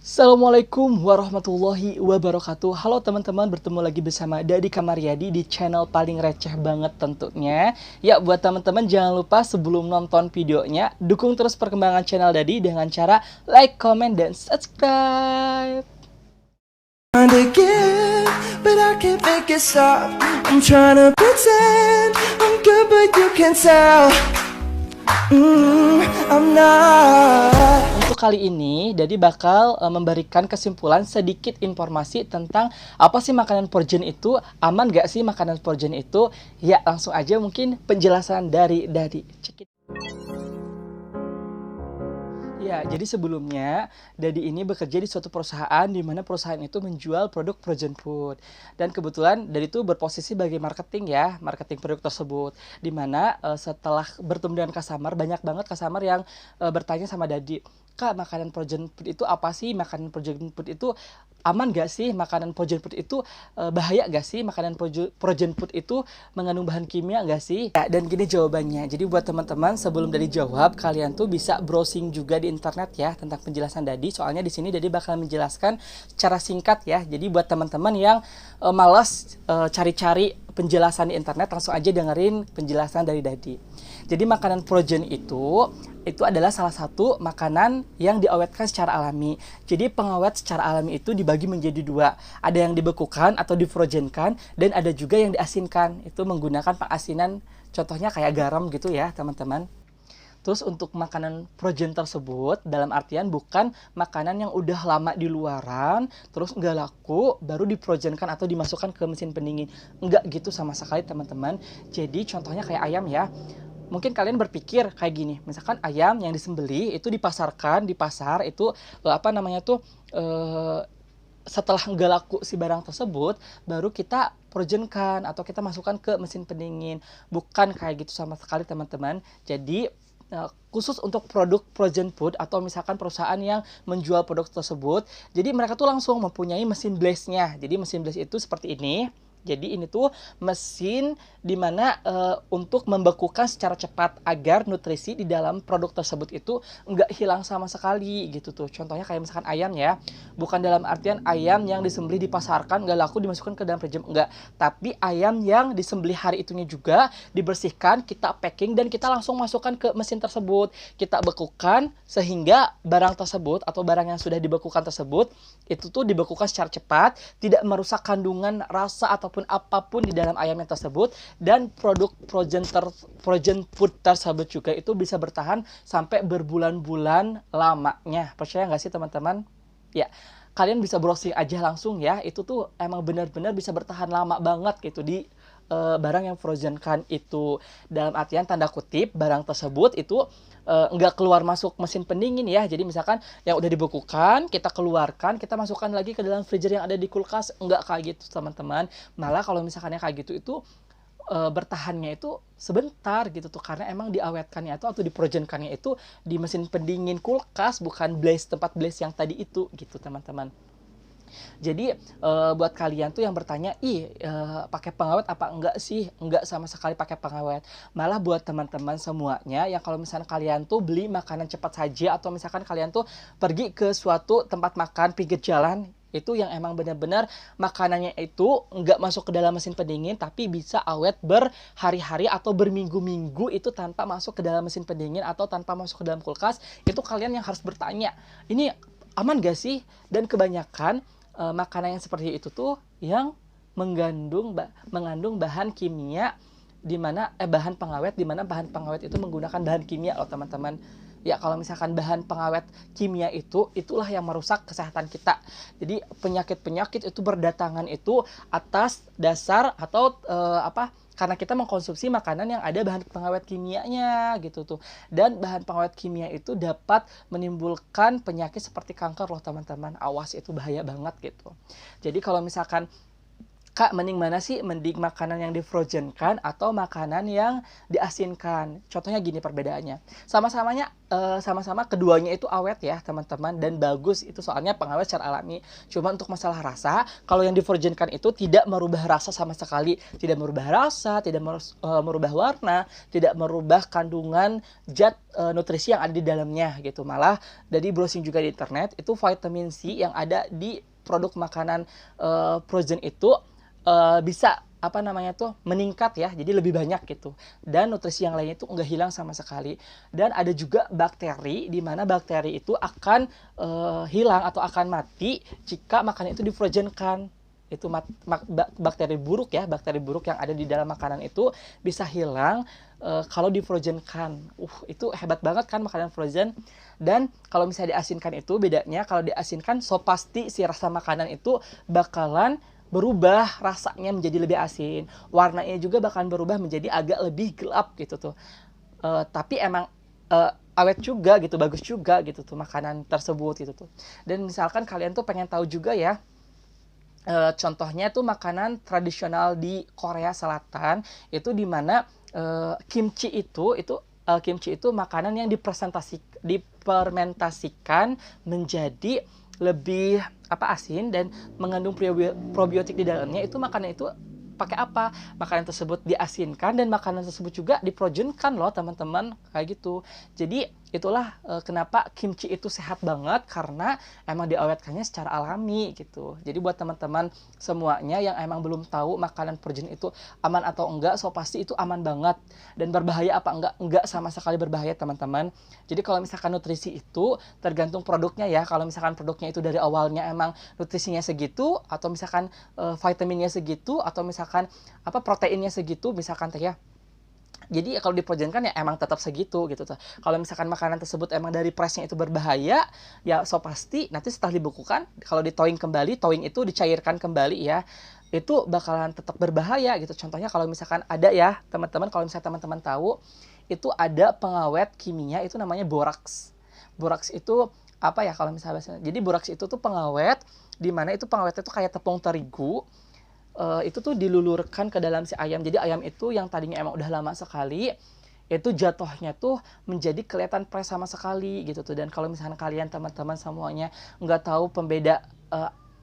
Assalamualaikum warahmatullahi wabarakatuh. Halo teman-teman, bertemu lagi bersama Dadi Kamaryadi di channel paling receh banget tentunya. Ya, buat teman-teman jangan lupa sebelum nonton videonya, dukung terus perkembangan channel Dadi dengan cara like, comment, dan subscribe. Trying to give, but I can't make it stop. I'm trying to pretend I'm good, but you can tell I'm not. Untuk kali ini, Dadi bakal memberikan kesimpulan sedikit informasi tentang apa sih makanan porjen itu, aman gak sih makanan porjen itu. Ya, langsung aja mungkin penjelasan dari Dadi. Check it. Ya, jadi sebelumnya Dadi ini bekerja di suatu perusahaan di mana perusahaan itu menjual produk frozen food. Dan kebetulan Dadi itu berposisi sebagai marketing ya, marketing produk tersebut. Di mana setelah bertemu dengan customer, banyak banget customer yang bertanya sama Dadi, "Kak, makanan frozen food itu apa sih? Makanan frozen food itu aman gak sih? Makanan frozen food itu bahaya gak sih? Makanan frozen food itu mengandung bahan kimia gak sih?" Ya, dan gini jawabannya. Jadi buat teman-teman sebelum Dadi jawab, kalian tuh bisa browsing juga di internet ya tentang penjelasan Dadi. Soalnya di sini Dadi bakal menjelaskan secara singkat ya. Jadi buat teman-teman yang malas cari-cari penjelasan di internet, langsung aja dengerin penjelasan dari Dadi. Jadi makanan frozen itu adalah salah satu makanan yang diawetkan secara alami. Jadi pengawet secara alami itu dibagi menjadi dua. Ada yang dibekukan atau difrozenkan, dan ada juga yang diasinkan. Itu menggunakan pengasinan, contohnya kayak garam gitu ya teman-teman. Terus untuk makanan frozen tersebut dalam artian bukan makanan yang udah lama di luaran, terus nggak laku, baru difrozenkan atau dimasukkan ke mesin pendingin. Nggak gitu sama sekali teman-teman. Jadi contohnya kayak ayam ya. Mungkin kalian berpikir kayak gini, misalkan ayam yang disembelih itu dipasarkan di pasar itu setelah nggak laku si barang tersebut, baru kita frozenkan atau kita masukkan ke mesin pendingin. Bukan kayak gitu sama sekali teman-teman. Jadi khusus untuk produk frozen food atau misalkan perusahaan yang menjual produk tersebut, jadi mereka tuh langsung mempunyai mesin blaze-nya. Jadi mesin blaze itu seperti ini. Jadi ini tuh mesin dimana untuk membekukan secara cepat agar nutrisi di dalam produk tersebut itu nggak hilang sama sekali gitu tuh. Contohnya kayak misalkan ayam ya, bukan dalam artian ayam yang disembelih dipasarkan nggak laku dimasukkan ke dalam freezer, enggak. Tapi ayam yang disembelih hari itunya juga dibersihkan, kita packing, dan kita langsung masukkan ke mesin tersebut. Kita bekukan sehingga barang tersebut atau barang yang sudah dibekukan tersebut itu tuh dibekukan secara cepat, tidak merusak kandungan rasa ataupun apapun di dalam ayamnya tersebut, dan produk frozen food tersebut juga itu bisa bertahan sampai berbulan-bulan lamanya. Percaya nggak sih teman-teman? Ya, kalian bisa browsing aja langsung ya. Itu tuh emang benar-benar bisa bertahan lama banget gitu di barang yang frozen kan itu. Dalam artian tanda kutip barang tersebut itu nggak keluar masuk mesin pendingin ya. Jadi misalkan yang udah dibekukan kita keluarkan, kita masukkan lagi ke dalam freezer yang ada di kulkas, nggak kayak gitu teman-teman. Malah kalau misalkan yang kayak gitu itu bertahannya itu sebentar gitu tuh, karena emang diawetkannya itu atau difrozenkannya itu di mesin pendingin kulkas, bukan blaze, tempat blaze yang tadi itu gitu teman-teman. Jadi buat kalian tuh yang bertanya, pakai pengawet apa enggak sih? Enggak sama sekali pakai pengawet. Malah buat teman-teman semuanya yang kalau misalnya kalian tuh beli makanan cepat saja, atau misalkan kalian tuh pergi ke suatu tempat makan pinggir jalan, itu yang emang benar-benar makanannya itu nggak masuk ke dalam mesin pendingin, tapi bisa awet berhari-hari atau berminggu-minggu itu tanpa masuk ke dalam mesin pendingin atau tanpa masuk ke dalam kulkas, itu kalian yang harus bertanya, ini aman gak sih? Dan kebanyakan makanan yang seperti itu tuh yang mengandung bahan kimia, di mana bahan pengawet, di mana bahan pengawet itu menggunakan bahan kimia loh teman-teman. Ya, kalau misalkan bahan pengawet kimia itulah yang merusak kesehatan kita. Jadi penyakit-penyakit itu berdatangan itu atas dasar atau karena kita mengkonsumsi makanan yang ada bahan pengawet kimianya gitu tuh. Dan bahan pengawet kimia itu dapat menimbulkan penyakit seperti kanker loh teman-teman. Awas, itu bahaya banget gitu. Jadi kalau misalkan Kak, mending mana sih? Mending makanan yang di-frozen-kan atau makanan yang diasinkan? Contohnya gini perbedaannya. Sama-sama keduanya itu awet ya, teman-teman, dan bagus itu soalnya pengawet secara alami. Cuma untuk masalah rasa, kalau yang di-frozen-kan itu tidak merubah rasa sama sekali, tidak merubah rasa, tidak merubah warna, tidak merubah kandungan zat nutrisi yang ada di dalamnya gitu. Malah dari browsing juga di internet, itu vitamin C yang ada di produk makanan frozen itu bisa meningkat ya, jadi lebih banyak gitu, dan nutrisi yang lainnya itu nggak hilang sama sekali. Dan ada juga bakteri, di mana bakteri itu akan hilang atau akan mati jika makanan itu di-frozen-kan. Itu bakteri buruk ya, bakteri buruk yang ada di dalam makanan itu bisa hilang kalau di-frozen-kan. Itu hebat banget kan makanan frozen. Dan kalau misalnya diasinkan itu bedanya, kalau diasinkan so pasti si rasa makanan itu bakalan berubah rasanya menjadi lebih asin, warnanya juga bakalan berubah menjadi agak lebih gelap gitu tuh. Tapi emang awet juga gitu, bagus juga gitu tuh makanan tersebut gitu tuh. Dan misalkan kalian tuh pengen tahu juga ya, contohnya tuh makanan tradisional di Korea Selatan itu dimana kimchi itu makanan yang dipermentasikan menjadi lebih asin dan mengandung probiotik di dalamnya. Itu makanan itu pakai apa? Makanan tersebut diasinkan dan makanan tersebut juga diprojunkan loh teman-teman, kayak gitu. Jadi itulah kenapa kimchi itu sehat banget, karena emang diawetkannya secara alami gitu. Jadi buat teman-teman semuanya yang emang belum tahu makanan frozen itu aman atau enggak, so pasti itu aman banget. Dan berbahaya apa enggak? Enggak sama sekali berbahaya teman-teman. Jadi kalau misalkan nutrisi itu tergantung produknya ya. Kalau misalkan produknya itu dari awalnya emang nutrisinya segitu, atau misalkan vitaminnya segitu, atau misalkan proteinnya segitu misalkan teh ya. Jadi kalau diprojekkan ya emang tetap segitu gitu tuh. Kalau misalkan makanan tersebut emang dari presnya itu berbahaya, ya so pasti nanti setelah dibekukan, kalau ditowing kembali, towing itu dicairkan kembali ya, itu bakalan tetap berbahaya gitu. Contohnya kalau misalkan ada ya teman-teman, kalau misalnya teman-teman tahu, itu ada pengawet kimia itu namanya boraks. Boraks itu apa ya kalau misalnya, jadi boraks itu tuh pengawet, di mana itu pengawetnya tuh kayak tepung terigu. Itu tuh dilulurkan ke dalam si ayam. Jadi ayam itu yang tadinya emang udah lama sekali, itu jatuhnya tuh menjadi kelihatan fresh sama sekali gitu tuh. Dan kalau misalnya kalian teman-teman semuanya nggak tahu pembeda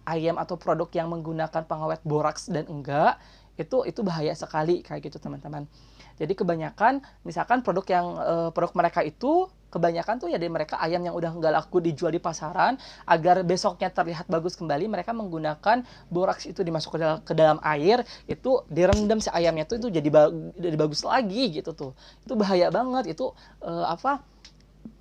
ayam atau produk yang menggunakan pengawet boraks dan enggak, itu bahaya sekali kayak gitu teman-teman. Jadi kebanyakan misalkan produk mereka itu kebanyakan tuh ya dari mereka ayam yang udah nggak laku dijual di pasaran, agar besoknya terlihat bagus kembali, mereka menggunakan boraks itu dimasuk ke dalam air, itu direndam si ayamnya tuh itu jadi bagus lagi gitu tuh. Itu bahaya banget, itu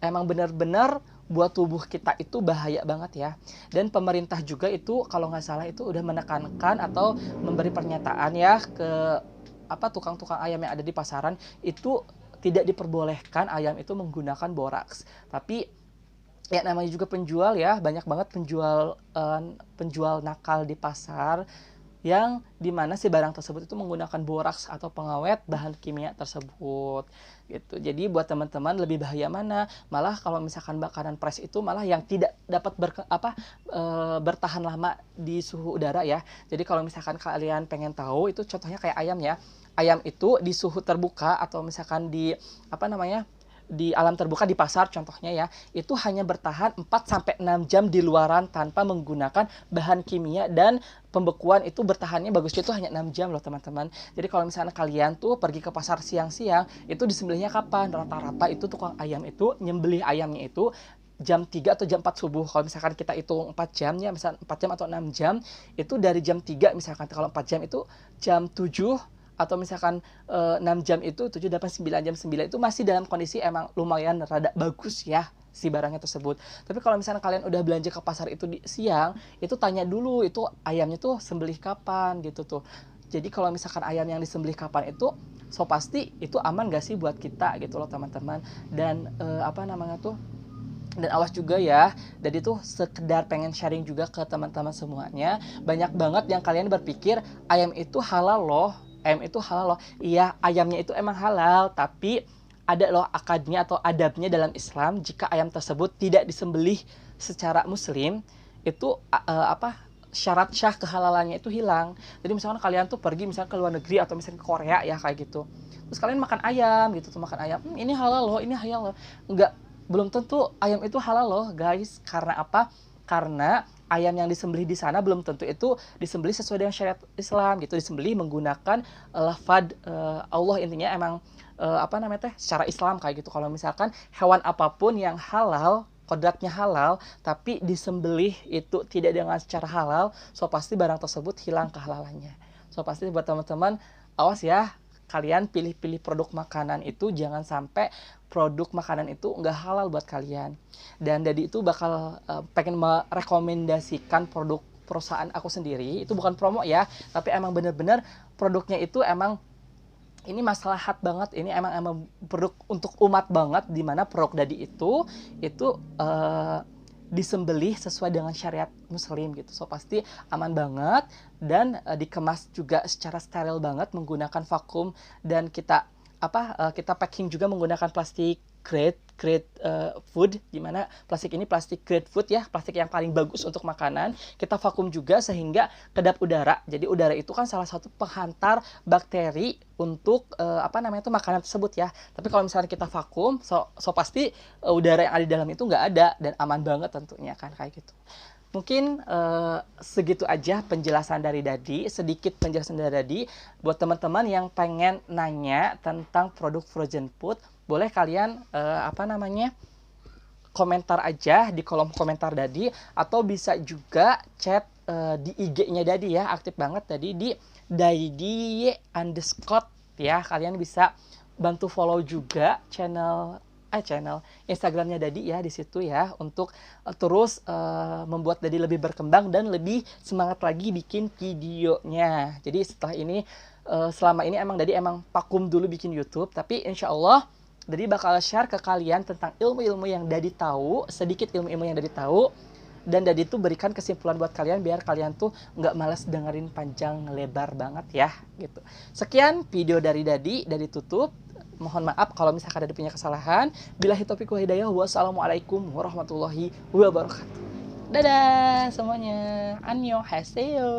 emang benar-benar buat tubuh kita itu bahaya banget ya. Dan pemerintah juga itu kalau nggak salah itu udah menekankan atau memberi pernyataan ya ke tukang-tukang ayam yang ada di pasaran, itu tidak diperbolehkan ayam itu menggunakan boraks. Tapi ya namanya juga penjual ya, banyak banget penjual nakal di pasar yang dimana si barang tersebut itu menggunakan boraks atau pengawet bahan kimia tersebut gitu. Jadi buat teman-teman lebih bahaya mana? Malah kalau misalkan makanan fresh itu malah yang tidak dapat bertahan lama di suhu udara ya. Jadi kalau misalkan kalian pengen tahu, itu contohnya kayak ayam ya. Ayam itu di suhu terbuka atau misalkan di di alam terbuka di pasar contohnya ya, itu hanya bertahan 4-6 jam di luaran tanpa menggunakan bahan kimia, dan pembekuan itu bertahannya bagusnya itu hanya 6 jam loh teman-teman. Jadi kalau misalnya kalian tuh pergi ke pasar siang-siang, itu disembelihnya kapan? Rata-rata itu tukang ayam itu nyembelih ayamnya itu jam 3 atau jam 4 subuh. Kalau misalkan kita hitung 4 jam ya, misalkan 4 jam atau 6 jam, itu dari jam 3 misalkan, kalau 4 jam itu jam 7, atau misalkan 6 jam itu 7, 8, 9 jam 9 itu masih dalam kondisi emang lumayan rada bagus ya si barangnya tersebut. Tapi kalau misalnya kalian udah belanja ke pasar itu di siang, itu tanya dulu itu ayamnya tuh sembelih kapan gitu tuh. Jadi kalau misalkan ayam yang disembelih kapan itu, so pasti itu aman gak sih buat kita gitu loh teman-teman. Dan dan awas juga ya, jadi tuh sekedar pengen sharing juga ke teman-teman semuanya. Banyak banget yang kalian berpikir ayam itu halal loh. Iya, ayamnya itu emang halal, tapi ada loh akadnya atau adabnya dalam Islam. Jika ayam tersebut tidak disembelih secara muslim, itu syarat syah kehalalannya itu hilang. Jadi misalkan kalian tuh pergi misalnya ke luar negeri atau misalnya ke Korea ya kayak gitu. Terus kalian makan ayam gitu tuh, makan ayam. Ini halal loh, ini halal loh. Enggak, belum tentu ayam itu halal loh, guys. Karena apa? Karena ayam yang disembelih di sana belum tentu itu disembelih sesuai dengan syariat Islam gitu, disembelih menggunakan lafaz Allah, intinya emang apa namanya teh secara Islam kayak gitu. Kalau misalkan hewan apapun yang halal, kodratnya halal, tapi disembelih itu tidak dengan secara halal, so pasti barang tersebut hilang kehalalannya. So pasti buat teman-teman, awas ya, kalian pilih-pilih produk makanan itu jangan sampai produk makanan itu nggak halal buat kalian. Dan Dadi itu bakal pengen merekomendasikan produk perusahaan aku sendiri. Itu bukan promo ya, tapi emang bener-bener produknya itu emang ini maslahat banget, ini emang produk untuk umat banget, dimana produk Dadi itu disembelih sesuai dengan syariat muslim gitu. So pasti aman banget dan dikemas juga secara steril banget menggunakan vakum, dan kita kita packing juga menggunakan plastik grade food, dimana plastik ini plastik grade food ya, plastik yang paling bagus untuk makanan. Kita vakum juga sehingga kedap udara. Jadi udara itu kan salah satu penghantar bakteri untuk makanan tersebut ya. Tapi kalau misalnya kita vakum, so pasti udara yang ada di dalam itu nggak ada, dan aman banget tentunya kan kayak gitu. Mungkin segitu aja penjelasan dari Dadi, sedikit penjelasan dari Dadi. Buat teman-teman yang pengen nanya tentang produk frozen food, boleh kalian komentar aja di kolom komentar Dadi, atau bisa juga chat di IG-nya Dadi ya, aktif banget Dadi di Dadi underscore ya. Kalian bisa bantu follow juga channel Instagramnya Dadi ya di situ ya, untuk terus membuat Dadi lebih berkembang dan lebih semangat lagi bikin videonya. Jadi setelah ini selama ini Dadi vakum dulu bikin YouTube, tapi insya Allah Dadi bakal share ke kalian tentang ilmu-ilmu yang Dadi tahu, sedikit ilmu-ilmu yang Dadi tahu, dan Dadi tuh berikan kesimpulan buat kalian biar kalian tuh nggak malas dengerin panjang lebar banget ya gitu. Sekian video dari Dadi tutup. Mohon maaf kalau misalkan Dadi punya kesalahan. Billahi taufiq wal hidayah. Wassalamualaikum warahmatullahi wabarakatuh. Dadah semuanya. Annyeonghaseyo.